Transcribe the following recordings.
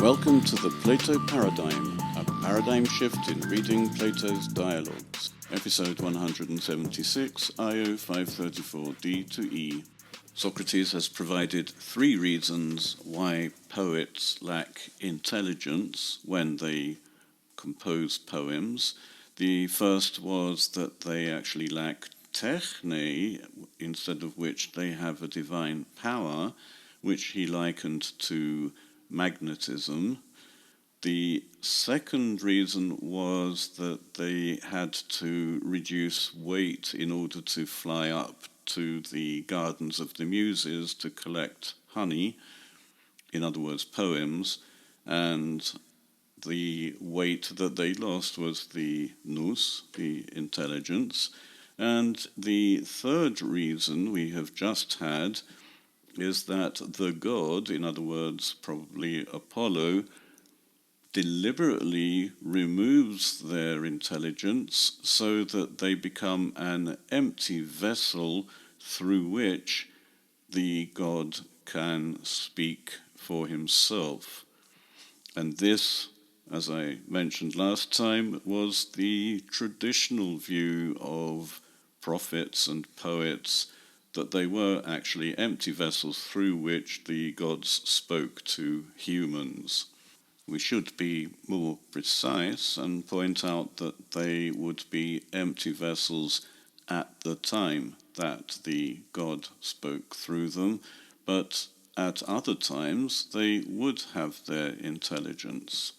Welcome to the Plato Paradigm, a paradigm shift in reading Plato's dialogues. Episode 176, IO 534d to E. Socrates has provided 3 reasons why poets lack intelligence when they compose poems. The first was that they actually lack techne, instead of which they have a divine power, which he likened to magnetism. The second reason was that they had to reduce weight in order to fly up to the gardens of the Muses to collect honey, in other words, poems, and the weight that they lost was the nous, the intelligence. And the third reason we have just had is that the god, in other words, probably Apollo, deliberately removes their intelligence so that they become an empty vessel through which the god can speak for himself. And this, as I mentioned last time, was the traditional view of prophets and poets, that they were actually empty vessels through which the gods spoke to humans. We should be more precise and point out that they would be empty vessels at the time that the god spoke through them, but at other times they would have their intelligence.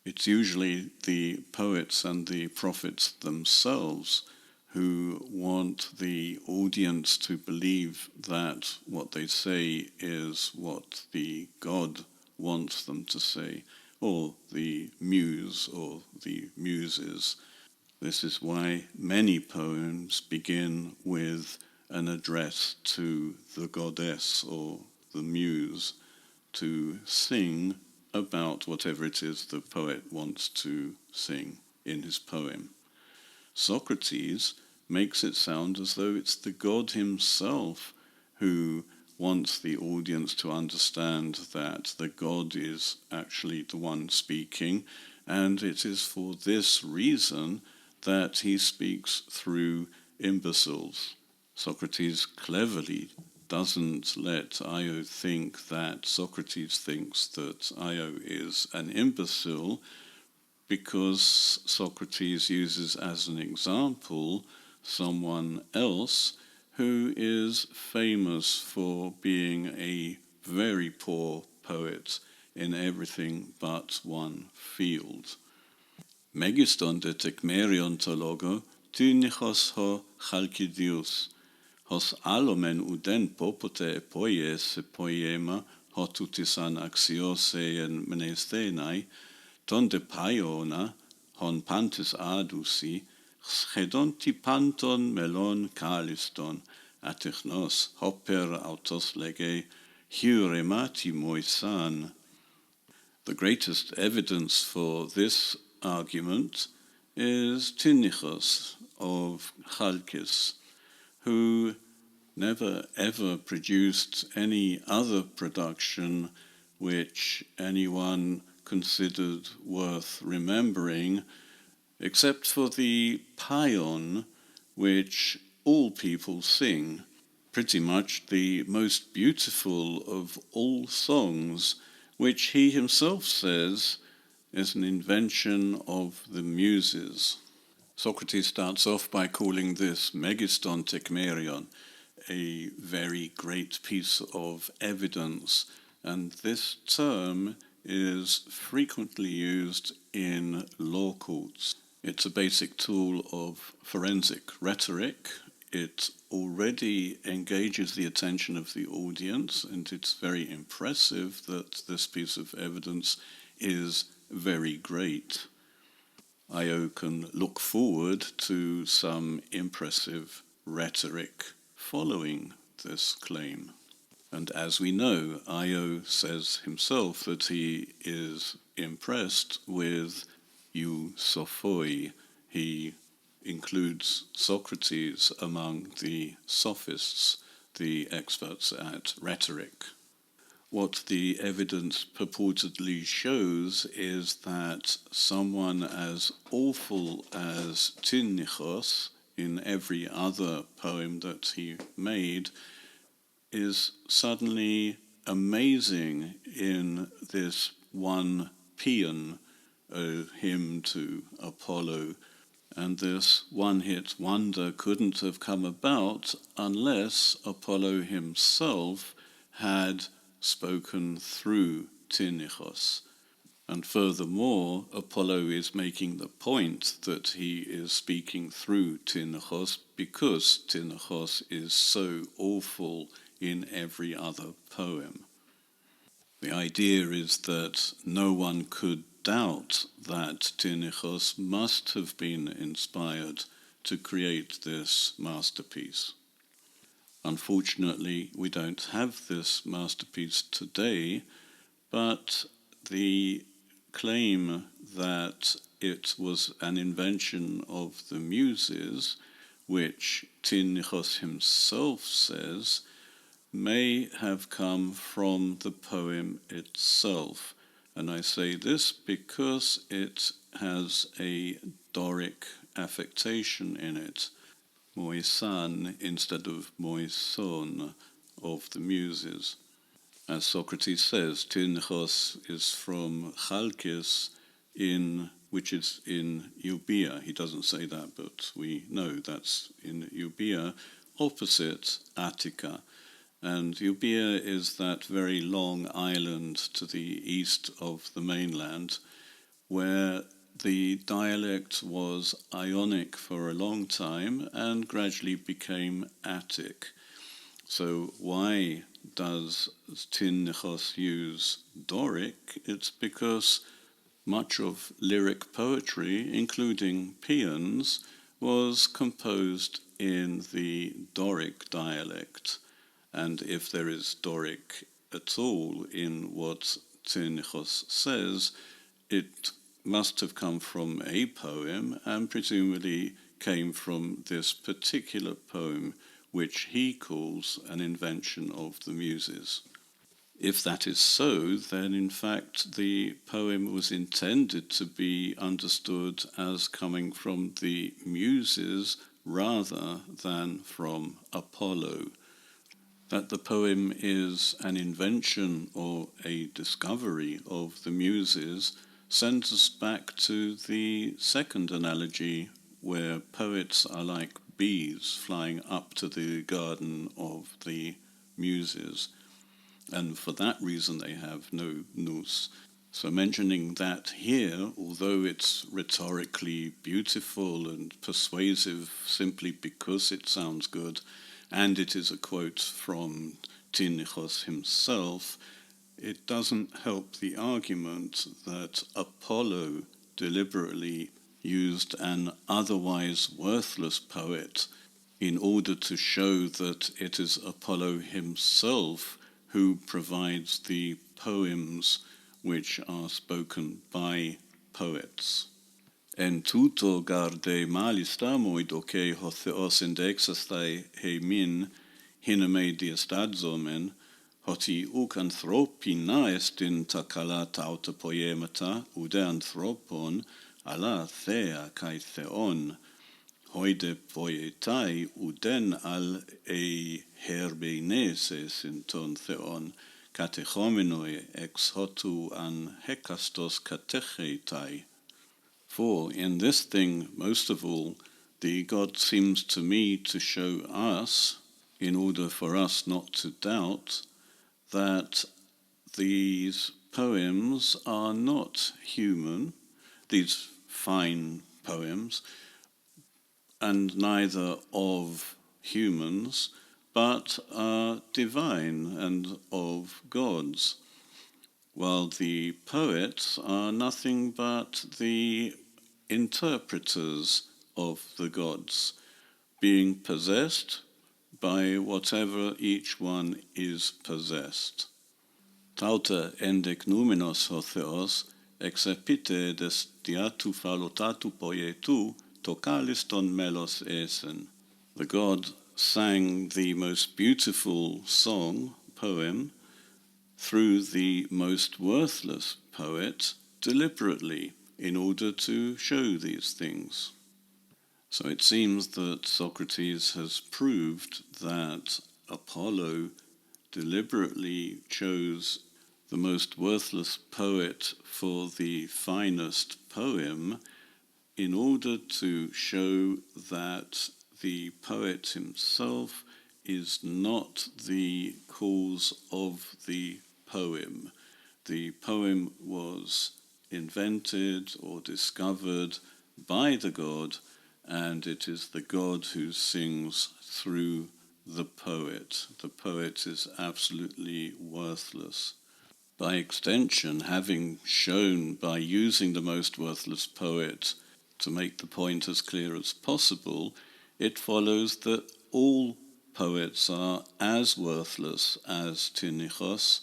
It's usually the poets and the prophets themselves who want the audience to believe that what they say is what the god wants them to say, or the muse or the muses. This is why many poems begin with an address to the goddess or the muse to sing about whatever it is the poet wants to sing in his poem. Socrates makes it sound as though it's the god himself who wants the audience to understand that the god is actually the one speaking, and it is for this reason that he speaks through imbeciles. Socrates cleverly doesn't let Io think that Socrates thinks that Io is an imbecile, because Socrates uses as an example someone else who is famous for being a very poor poet in everything but one field. Megiston de tekmerion to logo, tynichos ho chalkidius, hos allomen uden popote epoies epoiema, hotutisan axiose en menesthenae, ton de paeona, hon pantis adduci, schedonti panton melon kaliston, atechnos hopper autos lege, hiuremati moisan. The greatest evidence for this argument is Tynichos of Chalkis, who never ever produced any other production which anyone considered worth remembering, except for the paeon, which all people sing, pretty much the most beautiful of all songs, which he himself says is an invention of the Muses. Socrates starts off by calling this megiston tekmerion, a very great piece of evidence, and this term is frequently used in law courts. It's a basic tool of forensic rhetoric. It already engages the attention of the audience, and it's very impressive that this piece of evidence is very great. Io can look forward to some impressive rhetoric following this claim. And as we know, Io says himself that he is impressed with you sophoi. He includes Socrates among the sophists, the experts at rhetoric. What the evidence purportedly shows is that someone as awful as Tinnichos in every other poem that he made is suddenly amazing in this one paeon, a hymn to Apollo. And this one-hit wonder couldn't have come about unless Apollo himself had spoken through Tinnichos. And furthermore, Apollo is making the point that he is speaking through Tinnichos because Tinnichos is so awful in every other poem. The idea is that no one could doubt that Tinnichos must have been inspired to create this masterpiece. Unfortunately, we don't have this masterpiece today, but the claim that it was an invention of the Muses, which Tinnichos himself says, may have come from the poem itself. And I say this because it has a Doric affectation in it, moisan instead of moison of the Muses. As Socrates says, Tinnichos is from Chalkis, which is in Euboea. He doesn't say that, but we know that's in Euboea, opposite Attica. And Euboea is that very long island to the east of the mainland, where the dialect was Ionic for a long time and gradually became Attic. So why does Tinnichos use Doric? It's because much of lyric poetry, including paeans, was composed in the Doric dialect. And if there is Doric at all in what Tinnichos says, it must have come from a poem and presumably came from this particular poem, which he calls an invention of the Muses. If that is so, then in fact the poem was intended to be understood as coming from the Muses rather than from Apollo. That the poem is an invention or a discovery of the Muses sends us back to the second analogy, where poets are like bees flying up to the garden of the Muses, and for that reason they have no nous. So mentioning that here, although it's rhetorically beautiful and persuasive simply because it sounds good, and it is a quote from Tinnichos himself, it doesn't help the argument that Apollo deliberately used an otherwise worthless poet in order to show that it is Apollo himself who provides the poems which are spoken by poets. En tuto garde malistamoid oke hotheos indexastai heimin hiname diastadzomen, hoti uk anthropina estin takala tauta poemata ude anthropon ala thea kai theon, hoide poetai uden al e herbeneses in ton theon, katechomenoi ex hotu an hekastos katechetai. For in this thing, most of all, the God seems to me to show us, in order for us not to doubt, that these poems are not human, these fine poems, and neither of humans, but are divine and of gods, while the poets are nothing but the interpreters of the gods, being possessed by whatever each one is possessed. Tauta endec numenos ho theos, ex epite destiatu falotatu poietu, tocalis ton melos esen. The god sang the most beautiful song, poem, through the most worthless poet deliberately in order to show these things. So it seems that Socrates has proved that Apollo deliberately chose the most worthless poet for the finest poem in order to show that the poet himself is not the cause of the poem. The poem was invented or discovered by the god, and it is the god who sings through the poet. The poet is absolutely worthless. By extension, having shown by using the most worthless poet to make the point as clear as possible, it follows that all poets are as worthless as Tinichos,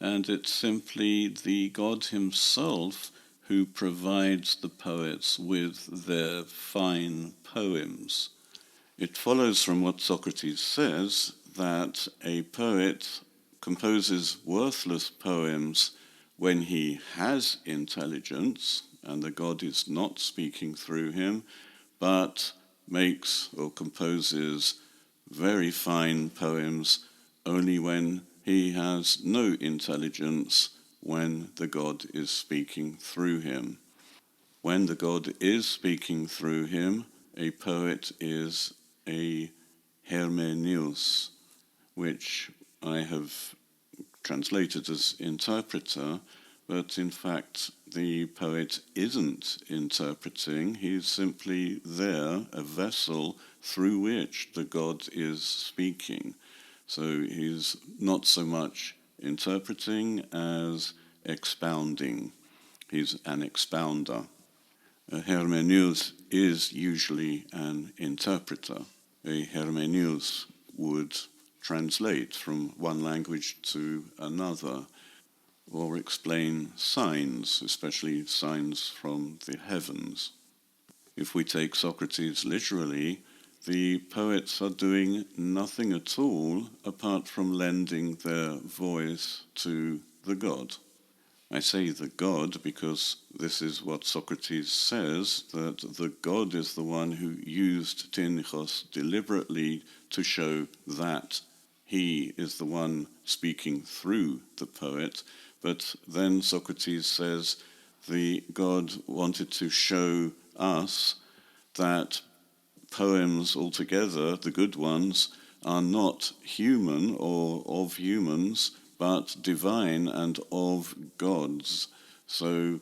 and it's simply the god himself who provides the poets with their fine poems. It follows from what Socrates says that a poet composes worthless poems when he has intelligence and the god is not speaking through him, but makes or composes very fine poems only when he has no intelligence, when the god is speaking through him. When the god is speaking through him, a poet is a hermenios, which I have translated as interpreter, but in fact the poet isn't interpreting, he's simply there, a vessel through which the god is speaking. So he's not so much interpreting as expounding. He's an expounder. A hermenios is usually an interpreter. A hermenios would translate from one language to another, or explain signs, especially signs from the heavens. If we take Socrates literally, the poets are doing nothing at all apart from lending their voice to the god. I say the god because this is what Socrates says, that the god is the one who used Tinichos deliberately to show that he is the one speaking through the poet. But then Socrates says the god wanted to show us that poems altogether, the good ones, are not human or of humans, but divine and of gods. So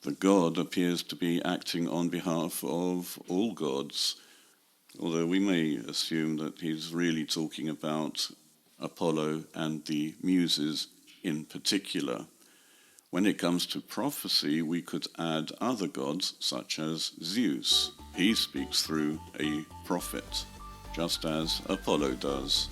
the god appears to be acting on behalf of all gods, although we may assume that he's really talking about Apollo and the Muses in particular. When it comes to prophecy, we could add other gods, such as Zeus. He speaks through a prophet, just as Apollo does.